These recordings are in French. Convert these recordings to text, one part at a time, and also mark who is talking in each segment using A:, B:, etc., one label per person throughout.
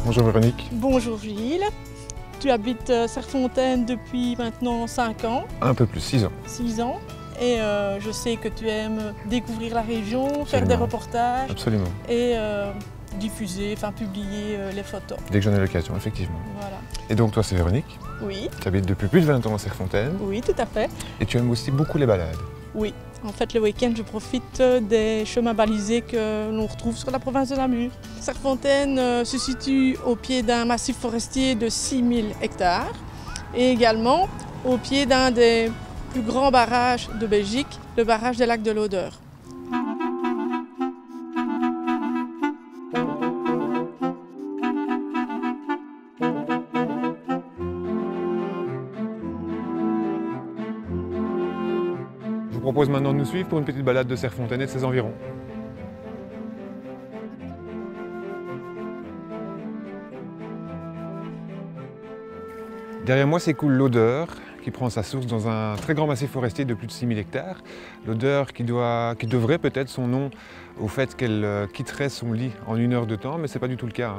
A: Bonjour Véronique.
B: Bonjour Gilles. Tu habites Serfontaine depuis maintenant 5 ans.
A: Un peu plus, 6 ans.
B: 6 ans. Et je sais que tu aimes découvrir la région,
A: Absolument.
B: faire des reportages
A: Absolument.
B: et diffuser, publier les photos.
A: Dès que j'en ai l'occasion, effectivement.
B: Voilà.
A: Et donc toi c'est Véronique,
B: Oui,
A: tu habites depuis plus de 20 ans à Serfontaine
B: oui, tout à fait.
A: et tu aimes aussi beaucoup les balades.
B: Oui. En fait, le week-end, je profite des chemins balisés que l'on retrouve sur la province de Namur. Serfontaine se situe au pied d'un massif forestier de 6000 hectares et également au pied d'un des plus grands barrages de Belgique, le barrage des lacs de l'Odeur.
A: Je vous propose maintenant de nous suivre pour une petite balade de Serfontaine et de ses environs. Derrière moi s'écoule l'Odeur, qui prend sa source dans un très grand massif forestier de plus de 6000 hectares. L'Odeur qui devrait peut-être son nom au fait qu'elle quitterait son lit en 1 heure de temps, mais ce n'est pas du tout le cas.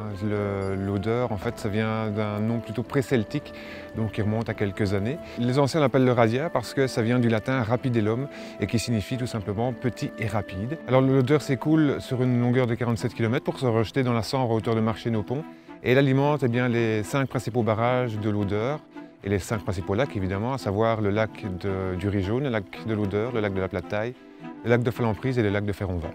A: L'Odeur, en fait, ça vient d'un nom plutôt pré-celtique, donc qui remonte à quelques années. Les anciens l'appellent le Radia parce que ça vient du latin rapidellum et qui signifie tout simplement petit et rapide. Alors l'Odeur s'écoule sur une longueur de 47 km pour se rejeter dans la Sambre à hauteur de Marché-Nopont. Et elle alimente les 5 principaux barrages de l'Odeur et les 5 principaux lacs évidemment, à savoir le lac du Rijaune, le lac de l'Odeur, le lac de la Plataille, le lac de Falamprise et le lac de Ferronval.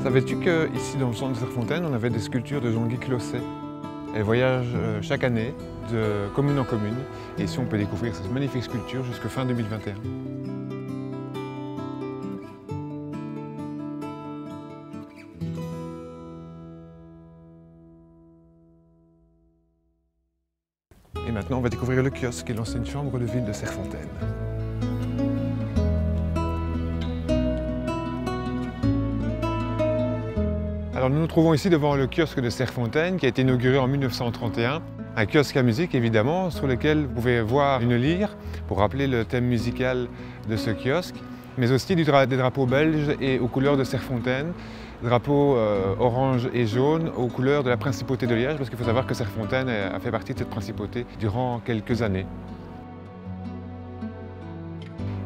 A: Savais-tu qu'ici dans le centre de Serfontaine, on avait des sculptures de Jean-Guy Closset? Elles voyagent chaque année de commune en commune et ici on peut découvrir cette magnifique sculpture jusqu'à fin 2021. Et maintenant on va découvrir le kiosque et l'ancienne chambre de ville de Serfontaine. Alors nous nous trouvons ici devant le kiosque de Serfontaine qui a été inauguré en 1931. Un kiosque à musique évidemment sur lequel vous pouvez voir une lyre pour rappeler le thème musical de ce kiosque, mais aussi des drapeaux belges et aux couleurs de Serfontaine, drapeaux orange et jaune aux couleurs de la principauté de Liège parce qu'il faut savoir que Serfontaine a fait partie de cette principauté durant quelques années.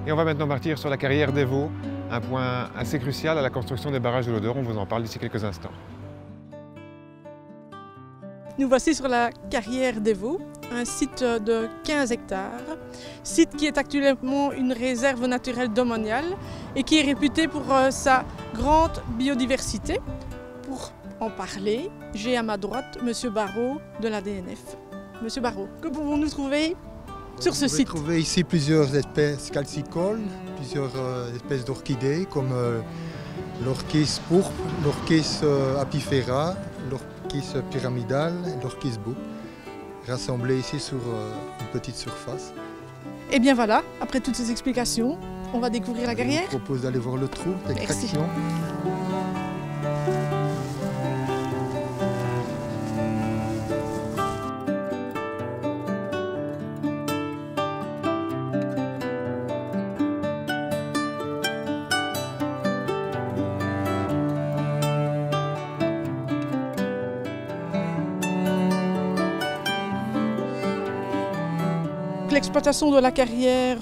A: Et on va maintenant partir sur la carrière des Vaux, un point assez crucial à la construction des barrages de l'Odeur. On vous en parle d'ici quelques instants.
B: Nous voici sur la carrière des Vaux, un site de 15 hectares, site qui est actuellement une réserve naturelle domaniale et qui est réputé pour sa grande biodiversité. Pour en parler, j'ai à ma droite M. Barraud de la DNF. M. Barraud, que pouvons-nous trouver sur ce site?
C: Vous pouvez trouver ici plusieurs espèces calcicoles, plusieurs espèces d'orchidées comme l'orchis pourpre, l'orchis apifera, l'orchis pyramidale et l'orchis bouc, rassemblées ici sur une petite surface.
B: Et bien voilà, après toutes ces explications, on va découvrir la carrière.
C: Je vous propose d'aller voir le trou d'extraction.
B: L'exploitation de la carrière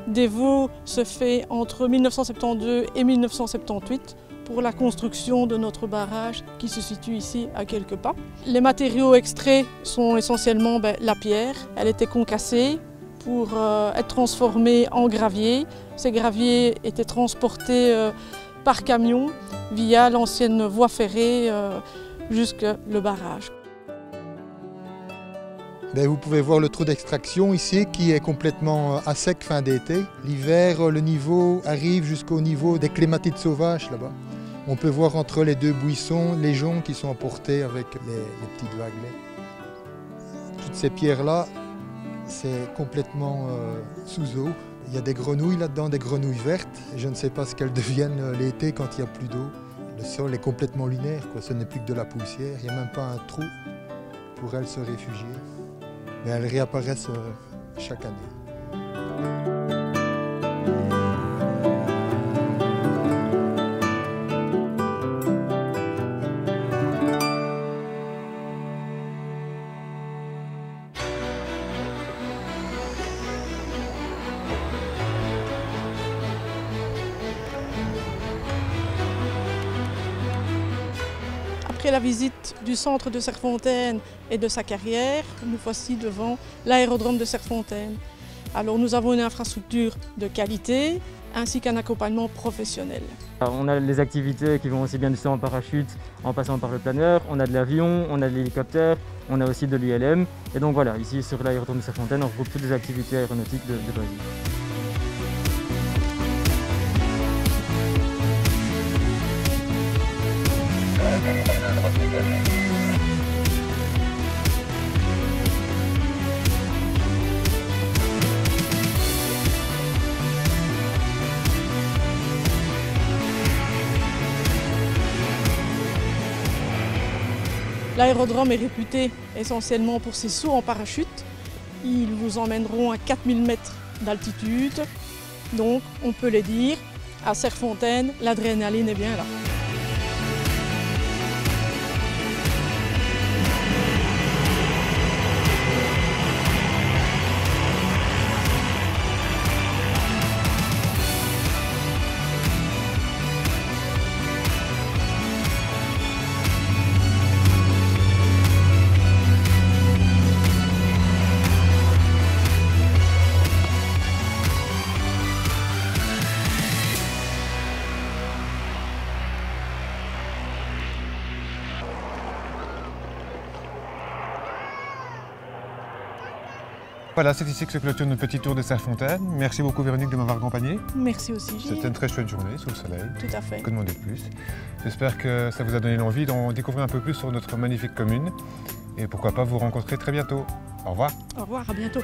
B: des Vaux se fait entre 1972 et 1978 pour la construction de notre barrage qui se situe ici à quelques pas. Les matériaux extraits sont essentiellement la pierre. Elle était concassée pour être transformée en gravier. Ces graviers étaient transportés par camion via l'ancienne voie ferrée jusqu'au barrage.
C: Vous pouvez voir le trou d'extraction ici qui est complètement à sec fin d'été. L'hiver, le niveau arrive jusqu'au niveau des clématites sauvages là-bas. On peut voir entre les deux buissons les joncs qui sont emportés avec les petites vagues. Toutes ces pierres-là, c'est complètement sous eau. Il y a des grenouilles là-dedans, des grenouilles vertes. Et je ne sais pas ce qu'elles deviennent l'été quand il n'y a plus d'eau. Le sol est complètement lunaire, quoi. Ce n'est plus que de la poussière. Il n'y a même pas un trou pour elles se réfugier. Mais elles réapparaissent chaque année.
B: Après la visite du centre de Serfontaine et de sa carrière, nous voici devant l'aérodrome de Serfontaine. Alors nous avons une infrastructure de qualité ainsi qu'un accompagnement professionnel.
D: Alors, on a les activités qui vont aussi bien du saut en parachute en passant par le planeur, on a de l'avion, on a de l'hélicoptère, on a aussi de l'ULM. Et donc voilà, ici sur l'aérodrome de Serfontaine, on regroupe toutes les activités aéronautiques de loisirs.
B: L'aérodrome est réputé essentiellement pour ses sauts en parachute. Ils vous emmèneront à 4000 mètres d'altitude. Donc, on peut le dire, à Serfontaine, l'adrénaline est bien là.
A: Voilà, c'est ici que se clôture notre petit tour de Serfontaine. Merci beaucoup Véronique de m'avoir accompagné.
B: Merci aussi Gilles.
A: C'était une très chouette journée sous le soleil.
B: Tout à fait.
A: Que demander de plus. J'espère que ça vous a donné l'envie d'en découvrir un peu plus sur notre magnifique commune. Et pourquoi pas vous rencontrer très bientôt. Au revoir.
B: Au revoir, à bientôt.